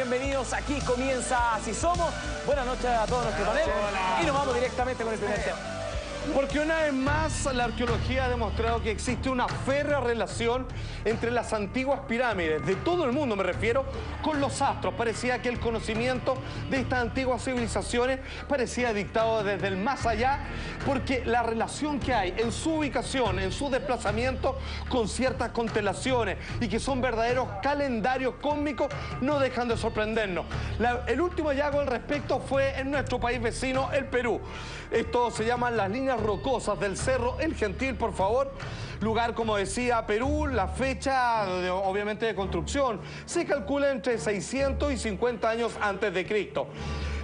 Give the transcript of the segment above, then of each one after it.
bienvenidos. Aquí comienza Así Somos. Buenas noches a todos nuestro panel. Y nos vamos directamente con el primer tema. Porque una vez más la arqueología ha demostrado que existe una férrea relación entre las antiguas pirámides, de todo el mundo me refiero, con los astros. Parecía que el conocimiento de estas antiguas civilizaciones parecía dictado desde el más allá, porque la relación que hay en su ubicación, en su desplazamiento con ciertas constelaciones y que son verdaderos calendarios cósmicos, no dejan de sorprendernos. El último hallazgo al respecto fue en nuestro país vecino, el Perú. Esto se llaman las líneas rocosas del Cerro El Gentil, por favor. Lugar, como decía, Perú. La fecha, obviamente, de construcción se calcula entre 600 y 50 años antes de Cristo.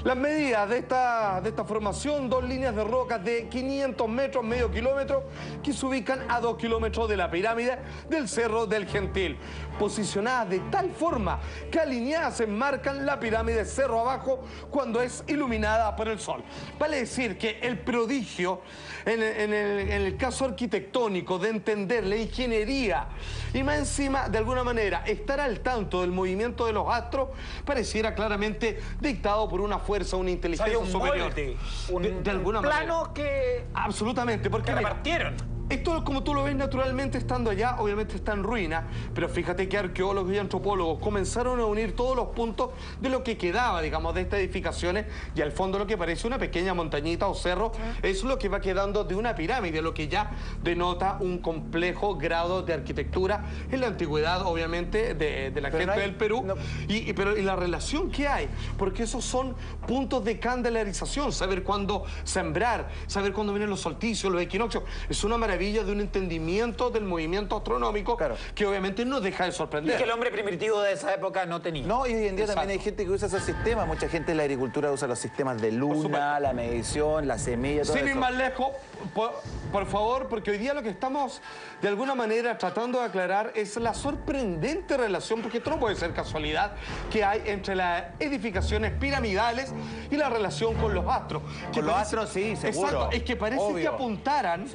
Las medidas de esta formación, dos líneas de rocas de 500 metros, medio kilómetro, que se ubican a 2 kilómetros de la pirámide del Cerro del Gentil, posicionadas de tal forma que alineadas enmarcan la pirámide cerro abajo cuando es iluminada por el sol. Vale decir que el prodigio en el caso arquitectónico de entender la ingeniería y más encima, de alguna manera, estar al tanto del movimiento de los astros, pareciera claramente dictado por una fuerza, una inteligencia superior. De alguna manera. Plano que... Absolutamente, porque mira, repartieron. esto, como tú lo ves naturalmente estando allá, obviamente está en ruina, pero fíjate que arqueólogos y antropólogos comenzaron a unir todos los puntos de lo que quedaba, digamos, de estas edificaciones, y al fondo lo que parece una pequeña montañita o cerro es lo que va quedando de una pirámide, lo que ya denota un complejo grado de arquitectura en la antigüedad, obviamente, de la gente del Perú, y la relación que hay, porque esos son puntos de candelarización, saber cuándo sembrar, saber cuándo vienen los solsticios, los equinoccios, es una maravilla de un entendimiento del movimiento astronómico, claro, que obviamente no deja de sorprender. Y que el hombre primitivo de esa época no tenía. No, y hoy en día también hay gente que usa esos sistemas. Mucha gente en la agricultura usa los sistemas de luna, la medición, la semilla, todo eso. Sin ir más lejos, por favor, porque hoy día lo que estamos de alguna manera tratando de aclarar es la sorprendente relación, porque esto no puede ser casualidad, que hay entre las edificaciones piramidales y la relación con los astros. Con los astros, sí, seguro. Exacto, es que parece que apuntaran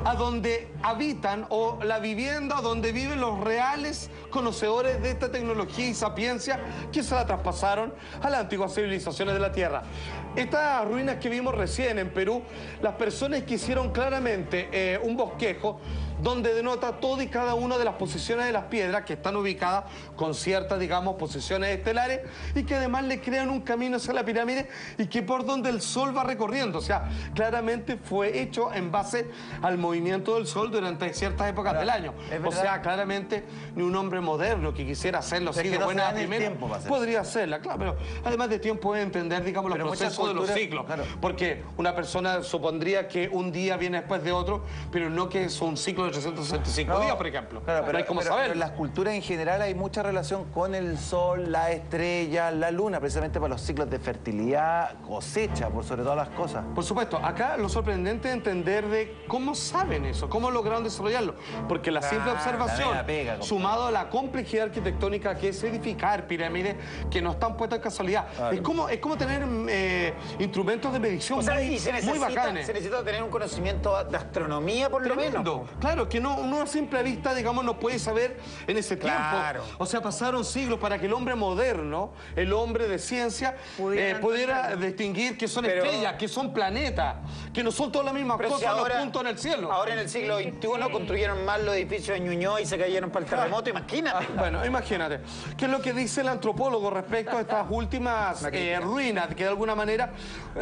a donde habitan, o la vivienda donde viven los reales conocedores de esta tecnología y sapiencia que se la traspasaron a las antiguas civilizaciones de la Tierra. Estas ruinas que vimos recién en Perú, las personas que hicieron claramente un bosquejo donde denota todo y cada una de las posiciones de las piedras que están ubicadas con ciertas, digamos, posiciones estelares, y que además le crean un camino hacia la pirámide y que por donde el sol va recorriendo. O sea, claramente fue hecho en base al movimiento del sol durante ciertas épocas del año. O sea, claramente ni un hombre moderno que quisiera hacerlo así de buena primera podría hacerla. Claro, pero además de tiempo puede entender, digamos, los procesos de los ciclos. Claro. Porque una persona supondría que un día viene después de otro, pero no que es un ciclo de 365 días, por ejemplo. Claro, pero hay como saber. Pero en las culturas en general hay mucha relación con el sol, la estrella, la luna, precisamente para los ciclos de fertilidad, cosecha, por sobre todas las cosas. Por supuesto, acá lo sorprendente es entender de cómo saben eso, cómo lograron desarrollarlo. Porque la simple observación, sumado a la complejidad arquitectónica que es edificar pirámides que no están puestas en casualidad. Es como tener instrumentos de medición muy bacanes. Se necesita tener un conocimiento de astronomía, por lo menos. Claro, que uno a simple vista, digamos, no puede saber en ese tiempo. O sea, pasaron siglos para que el hombre moderno, el hombre de ciencia, pudiera distinguir que son estrellas, que son planetas, que no son todas las mismas cosas, ahora, los puntos en el cielo. Ahora en el siglo XXI construyeron más los edificios de Ñuñoa y se cayeron para el terremoto, imagínate. Bueno, imagínate. ¿Qué es lo que dice el antropólogo respecto a estas últimas ruinas, que de alguna manera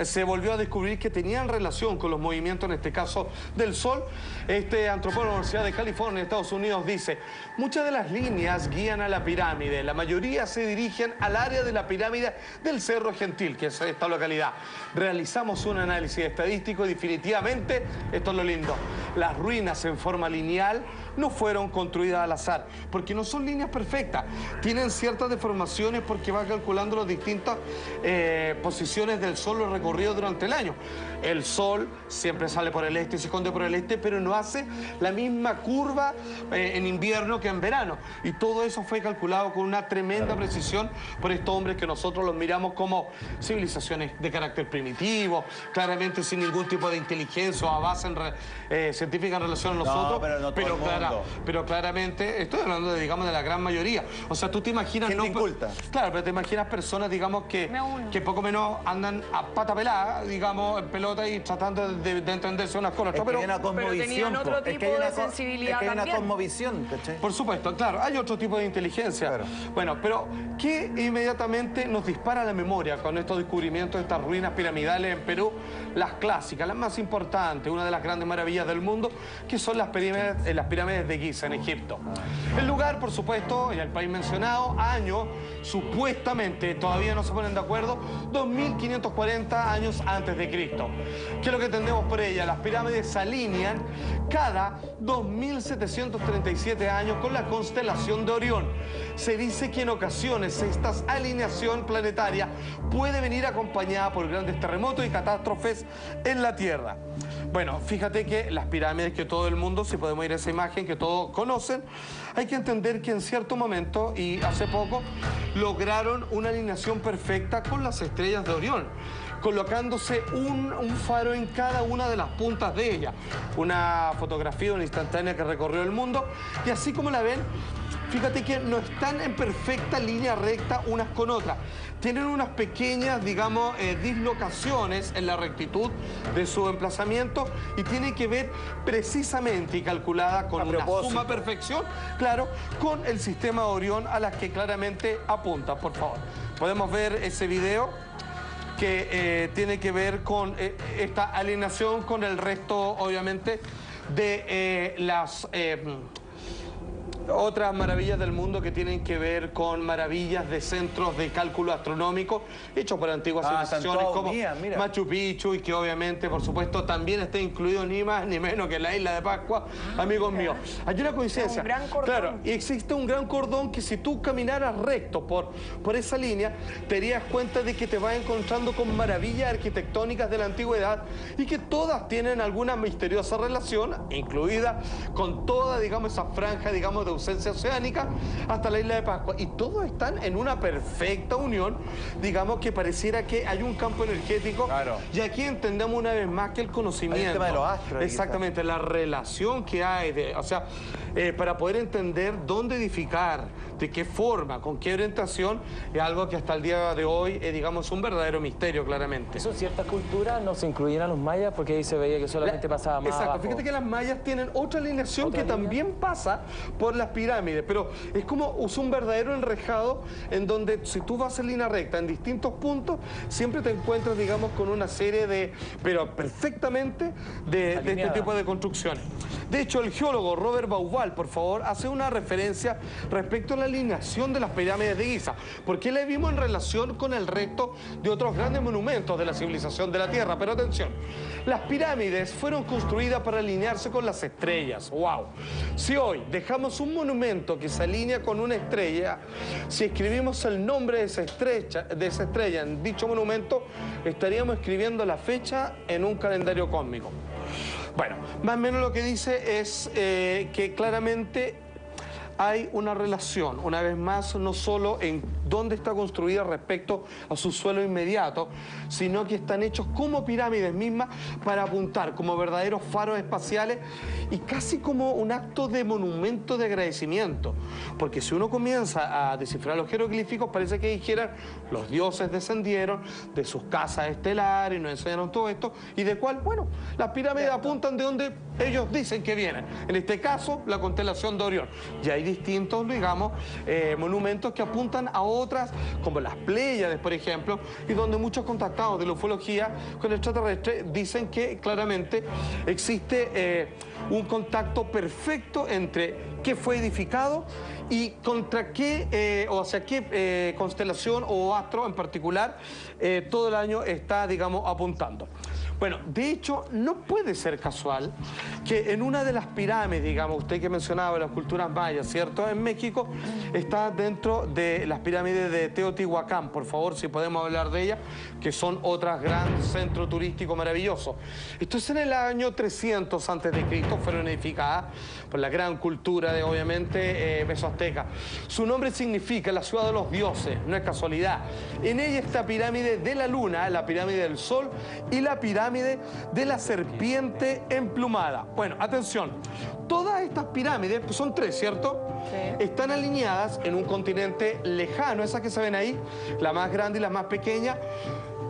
se volvió a descubrir que tenían relación con los movimientos, en este caso, del sol? Este antropólogo de la Universidad de California, Estados Unidos, dice: muchas de las líneas guían a la pirámide, la mayoría se dirigen al área de la pirámide del Cerro Gentil, que es esta localidad. Realizamos un análisis estadístico y definitivamente, esto es lo lindo, las ruinas en forma lineal no fueron construidas al azar, porque no son líneas perfectas, tienen ciertas deformaciones porque va calculando las distintas posiciones del sol, los recorridos durante el año. El sol siempre sale por el este y se esconde por el este, pero no hace la misma curva en invierno que en verano. Y todo eso fue calculado con una tremenda precisión por estos hombres que nosotros los miramos como civilizaciones de carácter primitivo, claramente sin ningún tipo de inteligencia o a base científica en relación a nosotros. Pero claramente, estoy hablando de, digamos, de la gran mayoría. O sea, tú te imaginas... Gente inculta. Claro, pero te imaginas personas, digamos, que poco menos andan a pata pelada, digamos, en pelota y tratando de entenderse unas con otras. Pero hay una cosmovisión. Tenían otro tipo de sensibilidad hay una también. cosmovisión, ¿cachai? Por supuesto, claro, hay otro tipo de inteligencia. Claro. Bueno, pero ¿qué inmediatamente nos dispara a la memoria con estos descubrimientos de estas ruinas piramidales en Perú? Las clásicas, las más importantes, una de las grandes maravillas del mundo, que son las pirámides de Giza en Egipto. El lugar, por supuesto, y el país mencionado, año, supuestamente, todavía no se ponen de acuerdo, 2540 años antes de Cristo. ¿Qué es lo que entendemos por ella? Las pirámides se alinean cada 2737 años con la constelación de Orión. Se dice que en ocasiones esta alineación planetaria puede venir acompañada por grandes terremotos y catástrofes en la Tierra. Bueno, fíjate que las pirámides que todo el mundo, si podemos ir a esa imagen que todos conocen, hay que entender que en cierto momento, y hace poco, lograron una alineación perfecta con las estrellas de Orión, colocándose un faro en cada una de las puntas de ella. Una fotografía, una instantánea que recorrió el mundo, y así como la ven, fíjate que no están en perfecta línea recta unas con otras. Tienen unas pequeñas, digamos, dislocaciones en la rectitud de su emplazamiento y tiene que ver precisamente y calculada con una suma perfección, claro, con el sistema de Orión a las que claramente apunta. Por favor, podemos ver ese video que tiene que ver con esta alineación con el resto, obviamente, de las... otras maravillas del mundo que tienen que ver con maravillas de centros de cálculo astronómico hechos por antiguas civilizaciones como Machu Picchu, y que obviamente, por supuesto, también está incluido ni más ni menos que la isla de Pascua, amigos míos. Hay una coincidencia. Un gran cordón. Claro, y existe un gran cordón que si tú caminaras recto por esa línea, te darías cuenta de que te vas encontrando con maravillas arquitectónicas de la antigüedad y que todas tienen alguna misteriosa relación, incluida con toda, digamos, esa franja, digamos, de ausencia oceánica hasta la isla de Pascua, y todos están en una perfecta unión, digamos, que pareciera que hay un campo energético. Claro. Y aquí entendemos una vez más que el conocimiento, el tema de los astros, exactamente, la relación que hay, o sea, para poder entender dónde edificar, de qué forma, con qué orientación, es algo que hasta el día de hoy, digamos, es un verdadero misterio, claramente. Eso en ciertas culturas no se incluían a los mayas porque ahí se veía que solamente pasaba más Exacto, abajo. fíjate que las mayas tienen otra alineación que también pasa por las pirámides, pero es como un verdadero enrejado en donde si tú vas en línea recta en distintos puntos, siempre te encuentras, digamos, con una serie de, pero perfectamente, de este tipo de construcciones. De hecho, el geólogo Robert Bauval, por favor, hace una referencia respecto a la alineación de las pirámides de Giza, porque la vimos en relación con el resto de otros grandes monumentos de la civilización de la Tierra. Pero atención, las pirámides fueron construidas para alinearse con las estrellas. ¡Wow! Si hoy dejamos un monumento que se alinea con una estrella, si escribimos el nombre de esa estrella en dicho monumento, estaríamos escribiendo la fecha en un calendario cósmico. Bueno, más o menos lo que dice es que claramente hay una relación, una vez más, no solo en dónde está construida respecto a su suelo inmediato, sino que están hechos como pirámides mismas para apuntar como verdaderos faros espaciales y casi como un acto de monumento de agradecimiento. Porque si uno comienza a descifrar los jeroglíficos, parece que dijeran los dioses descendieron de sus casas estelares y nos enseñaron todo esto. ¿Y de cuál? Bueno, las pirámides apuntan de donde ellos dicen que vienen. En este caso, la constelación de Orión. Y hay distintos, digamos, monumentos que apuntan a otras, como las Pléyades, por ejemplo, y donde muchos contactados de la ufología con el extraterrestre dicen que claramente existe un contacto perfecto entre qué fue edificado y contra qué, o hacia qué constelación o astro en particular todo el año está, digamos, apuntando. Bueno, de hecho, no puede ser casual que en una de las pirámides, digamos, usted que mencionaba las culturas mayas, ¿cierto? En México está dentro de las pirámides de Teotihuacán, por favor, si podemos hablar de ellas, que son otras gran centro turístico maravilloso. Esto es en el año 300 a.C., fueron edificadas por la gran cultura de, obviamente, mesoazteca. Su nombre significa la ciudad de los dioses, no es casualidad. En ella está pirámide de la luna, la pirámide del sol y la pirámide de la serpiente emplumada. Bueno, atención, todas estas pirámides, pues son tres, ¿cierto? Sí. Están alineadas en un continente lejano, esas que se ven ahí, la más grande y la más pequeña.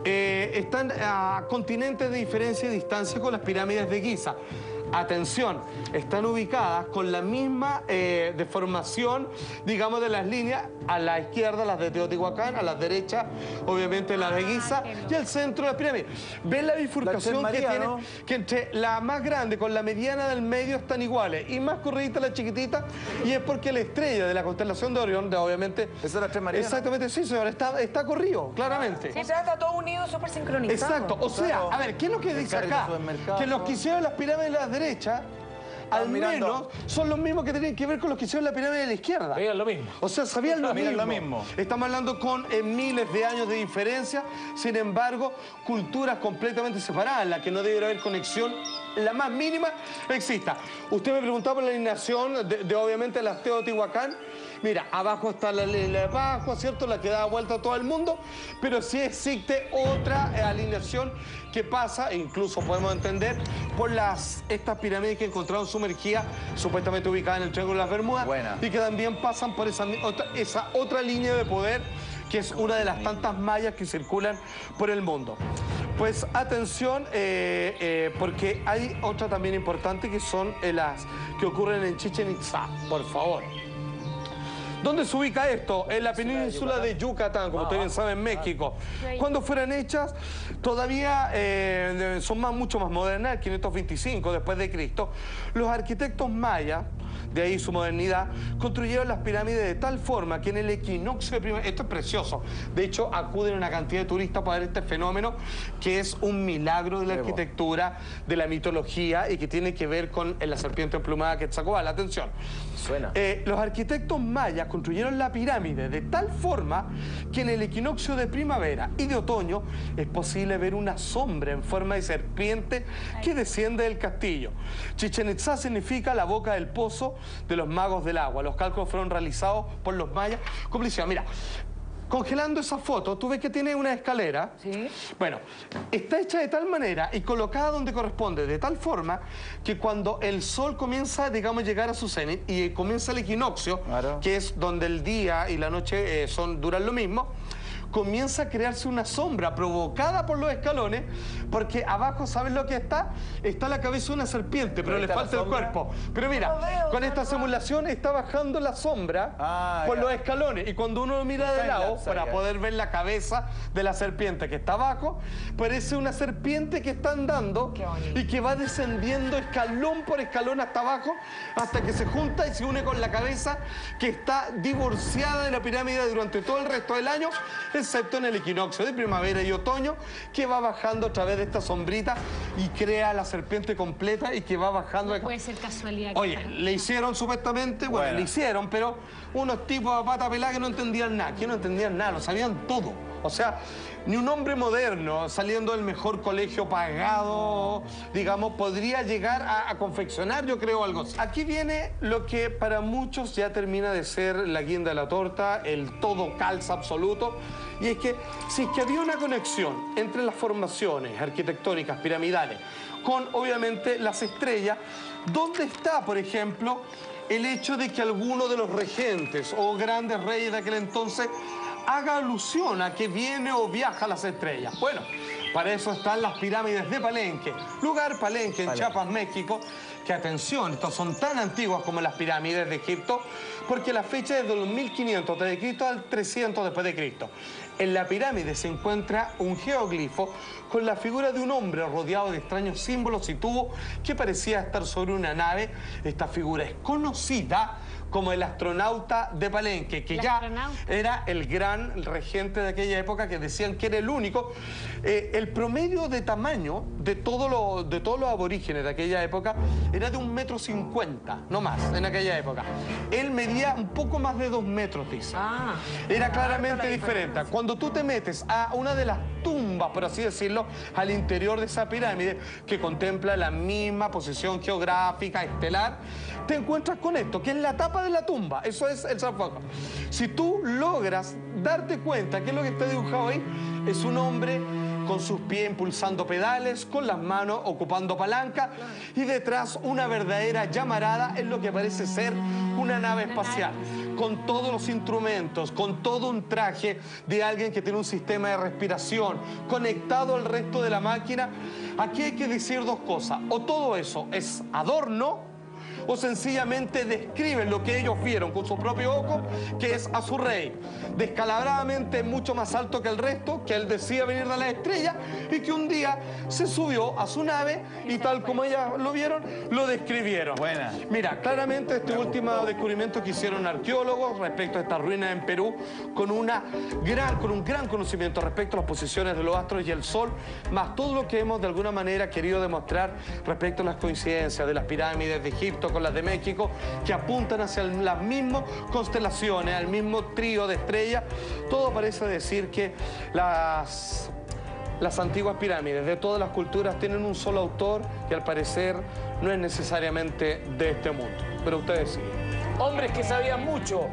Están a continentes de diferencia y distancia con las pirámides de Giza. Atención, están ubicadas con la misma deformación, digamos, de las líneas, a la izquierda las de Teotihuacán, a la derecha, obviamente, las de Giza, y al centro de la pirámide. ¿Ven la bifurcación que tiene? ¿No? Que entre la más grande con la mediana del medio están iguales, y más corridita la chiquitita, y es porque la estrella de la constelación de Orión, obviamente... ¿Esa es la Tres Marianas? Exactamente, sí, señor, está corrido, claramente. Sí, o sea, está todo unido, súper sincronizado. Exacto, o sea, a ver, ¿qué es lo que dice acá? Que los que hicieron las pirámides de la derecha, al menos son los mismos que tienen que ver con los que hicieron la pirámide de la izquierda. Sabían lo mismo. O sea, sabían lo mismo. Estamos hablando con miles de años de diferencia, sin embargo, culturas completamente separadas, la que no debe haber conexión, la más mínima, exista. Usted me preguntaba por la alineación de obviamente, las Teotihuacán. Mira, abajo está la de Pascua, ¿cierto? La que da vuelta a todo el mundo, pero sí existe otra alineación que pasa, e incluso podemos entender, por estas pirámides que encontraron sumergidas, supuestamente ubicadas en el Triángulo de las Bermudas, y que también pasan por esa otra línea de poder, que es una de las tantas mallas que circulan por el mundo. Pues atención, porque hay otra también importante, que son las que ocurren en Chichén Itzá, por favor. ¿Dónde se ubica esto? En la península de Yucatán, como ustedes bien saben, en México. Cuando fueron hechas, todavía son mucho más modernas, 525 después de Cristo. Los arquitectos mayas, de ahí su modernidad, construyeron las pirámides de tal forma que en el equinoccio de primavera... Esto es precioso. De hecho, acuden una cantidad de turistas para ver este fenómeno, que es un milagro de la arquitectura, de la mitología, y que tiene que ver con la serpiente emplumada Quetzalcóatl. Atención. Suena. Los arquitectos mayas construyeron la pirámide de tal forma que en el equinoccio de primavera y de otoño es posible ver una sombra en forma de serpiente que desciende del castillo. Chichén Itzá significa la boca del pozo de los magos del agua. Los cálculos fueron realizados por los mayas. Complicidad, mira. Congelando esa foto, tú ves que tiene una escalera. Sí. Bueno, está hecha de tal manera y colocada donde corresponde, de tal forma que cuando el sol comienza, digamos, a llegar a su cenit y comienza el equinoccio, que es donde el día y la noche duran lo mismo, comienza a crearse una sombra provocada por los escalones, porque abajo, ¿sabes lo que está? Está la cabeza de una serpiente, pero le falta el cuerpo. Pero mira, con esta simulación está bajando la sombra por los escalones, y cuando uno lo mira de lado, para poder ver la cabeza de la serpiente que está abajo, parece una serpiente que está andando y que va descendiendo escalón por escalón hasta abajo, hasta que se junta y se une con la cabeza, que está divorciada de la pirámide durante todo el resto del año, excepto en el equinoccio de primavera y otoño, que va bajando a través de esta sombrita y crea la serpiente completa, y que va bajando. No puede ser casualidad. Oye, le hicieron supuestamente, bueno, le hicieron, pero unos tipos a pata pelada que no entendían nada, lo sabían todo. O sea, ni un hombre moderno, saliendo del mejor colegio pagado, digamos, podría llegar a confeccionar, yo creo, algo así. Aquí viene lo que para muchos ya termina de ser la guinda de la torta, el todo calza absoluto, y es que si es que había una conexión entre las formaciones arquitectónicas piramidales con, obviamente, las estrellas, ¿dónde está, por ejemplo, el hecho de que alguno de los regentes o grandes reyes de aquel entonces haga alusión a que viene o viaja a las estrellas? Bueno, para eso están las pirámides de Palenque, lugar Palenque en Chiapas, México, que atención, estas son tan antiguas como las pirámides de Egipto, porque la fecha es de los 1500 d.C. al 300 después de Cristo. En la pirámide se encuentra un geoglifo con la figura de un hombre rodeado de extraños símbolos y tubos que parecía estar sobre una nave. Esta figura es conocida como el astronauta de Palenque, que ya era el gran regente de aquella época, que decían que era el único. El promedio de tamaño de todos los aborígenes de aquella época era de 1,50 m, no más, en aquella época. Él medía un poco más de 2 metros, dice. Era claramente diferente. Cuando tú te metes a una de las tumbas, por así decirlo, al interior de esa pirámide, que contempla la misma posición geográfica, estelar, te encuentras con esto, que es la tapa de la tumba. Eso es el sarcófago. Si tú logras darte cuenta que lo que está dibujado ahí es un hombre con sus pies impulsando pedales, con las manos ocupando palanca y detrás una verdadera llamarada en lo que parece ser una nave espacial, con todos los instrumentos, con todo un traje de alguien que tiene un sistema de respiración conectado al resto de la máquina. Aquí hay que decir dos cosas: o todo eso es adorno, o sencillamente describen lo que ellos vieron con su propio ojo, que es a su rey, descalabradamente mucho más alto que el resto, que él decía venir de la estrella y que un día se subió a su nave y tal como ellas lo vieron, lo describieron. Buena. Mira, claramente este último descubrimiento que hicieron arqueólogos respecto a estas ruinas en Perú, con un gran conocimiento respecto a las posiciones de los astros y el sol, más todo lo que hemos de alguna manera querido demostrar respecto a las coincidencias de las pirámides de Egipto con las de México, que apuntan hacia las mismas constelaciones, al mismo trío de estrellas. Todo parece decir que las antiguas pirámides de todas las culturas tienen un solo autor, que al parecer no es necesariamente de este mundo. Pero ustedes sí. Hombres que sabían mucho.